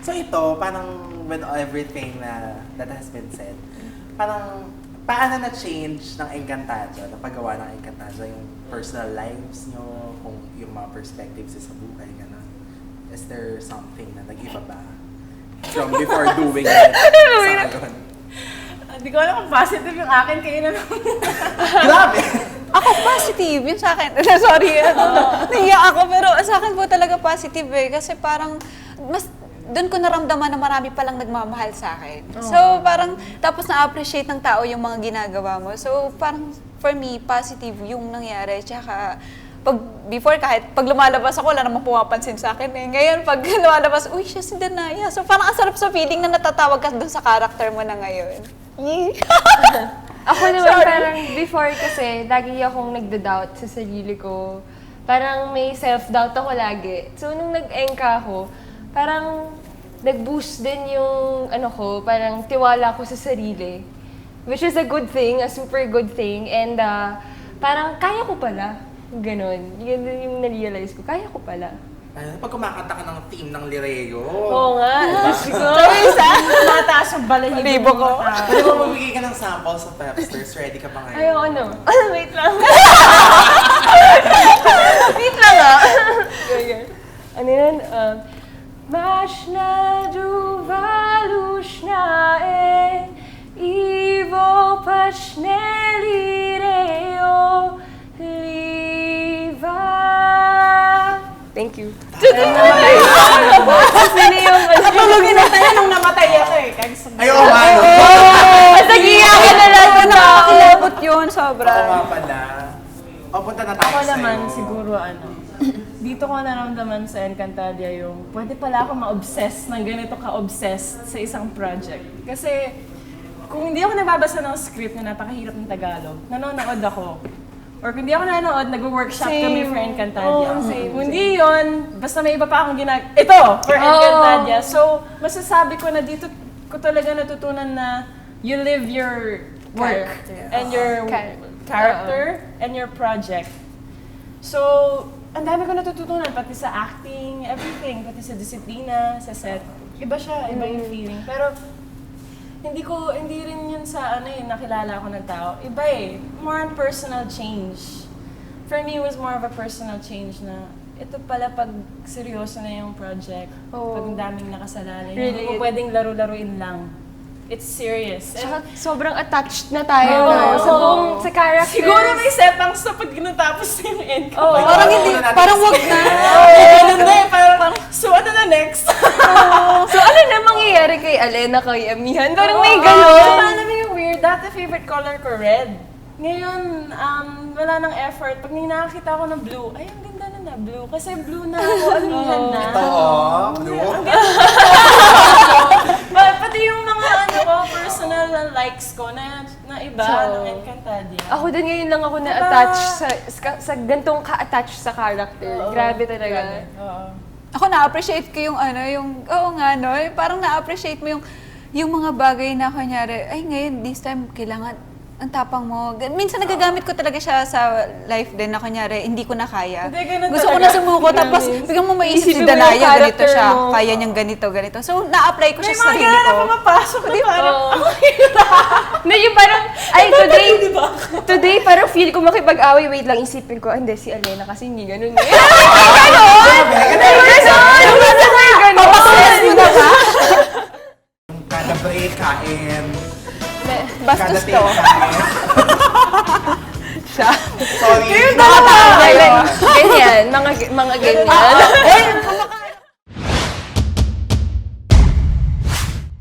So ito, parang with everything that has been said, parang paano na-change ng Encantadia, na paggawa ng Encantadia, yung personal lives nyo, kung yung mga perspectives sa buhay, gano'n? Is there something na nag-iba ba from before doing it sa ngayon? Hindi ko alam kung positive yung akin, kayo na lang. Grabe! Ako positive, yun sa akin. Sorry, naiyak ako. Pero sa akin po talaga positive kasi parang mas doon ko naramdaman na marami palang nagmamahal sa akin. So parang tapos na-appreciate ng tao yung mga ginagawa mo. So parang for me, positive yung nangyari. Tsaka before kahit pag lumalabas ako, wala namang pumapansin sa akin eh. Ngayon pag lumalabas, uy, siya si Danaya. So parang ang sarap sa feeling na natatawag ka doon sa character mo na ngayon. Ako naman parang before kasi, lagi akong nagda-doubt sa sarili ko. Parang may self-doubt ako lagi. So nung nag-enka ako, parang nag-boost din yung parang tiwala ko sa sarili. Which is a good thing, a super good thing. And parang kaya ko pala. Ganon. Yun yung na-realize ko. Kaya ko pala. Pag kumakanta ka ng theme ng Lireo. Oo nga. Mataas yung balahibo Libo ko. Pwede mo mamigay ka ng sample sa Pepsters. Ready ka pa ngayon? Ayaw wait lang. Wait lang Ano yun? Mashna duvalushna Ivo pashneli reo liva. Thank you. Natulogin na tayo nung namatay ako eh. Ay, oo nga. Nagiyak ka na lang. Nakakilabot yun, sobra. Oo nga pala. O, punta na tayo Ako sa'yo. naman siguro dito ko naramdaman sa Encantadia yung pwede pala ako ma-obsess ng ganito ka-obsessed sa isang project. Kasi kung hindi ako nagbabasa ng script na napakahirap ng Tagalog, nanonood ako. Or kung hindi ako nanonood, nag-workshop kami for Encantadia. Kung hindi yun, basta may iba pa akong ito, for Encantadia. So, masasabi ko na dito ko talaga natutunan na you live your work and your character and your project. So, ang dami ko natututunan, pati sa acting, everything, pati sa disiplina, sa set. Iba siya, iba yung feeling. Pero, hindi rin yun sa nakilala ko ng tao. Iba more on personal change. For me, it was more of a personal change na ito pala pag seryoso na yung project, pag ang daming nakasalalay, hindi mo pwedeng laro-laruin lang. It's serious. Tsaka sobrang attached na tayo sa character. Siguro may sepang sa pag natapos na yung end ko. Parang hindi, parang wag na. Parang, so ano na next? So ano na mangyayari kay Alena, kay Amihan? Parang may gano'n. Alam mo yung weird, dati favorite color ko red. Ngayon, wala nang effort. Pag nakakita ko ng blue, ay, ang ganda na blue. Kasi blue na ako, Amihan na. Ito, blue. Pati yung mga personal likes ko na iba ng Encantadia. Ako din ngayon lang ako na-attach sa gantong ka-attach sa character. Grabe talaga. Ako na-appreciate ko yung parang na-appreciate mo yung mga bagay na kunyari, ay ngayon, this time, kailangan, ang tapang mo. Minsan nagagamit ko talaga siya sa life din na kunyari, hindi ko na kaya. Gusto ko na sumuko, tapos biglang mo maisip si Danaya, ganito siya, kaya niyang ganito. So, na-apply ko siya sa sarili ko. May mga ganun na pumapasok na parang, Na yung parang, today parang feel ko makipag-away, wait lang, isipin ko, hindi, si Alena kasi hindi ganun. Papasulas mo na ba? Kada break, kain. Bastos Kada to. take, kain. Siya. Sorry. Ganyan, mga ganyan.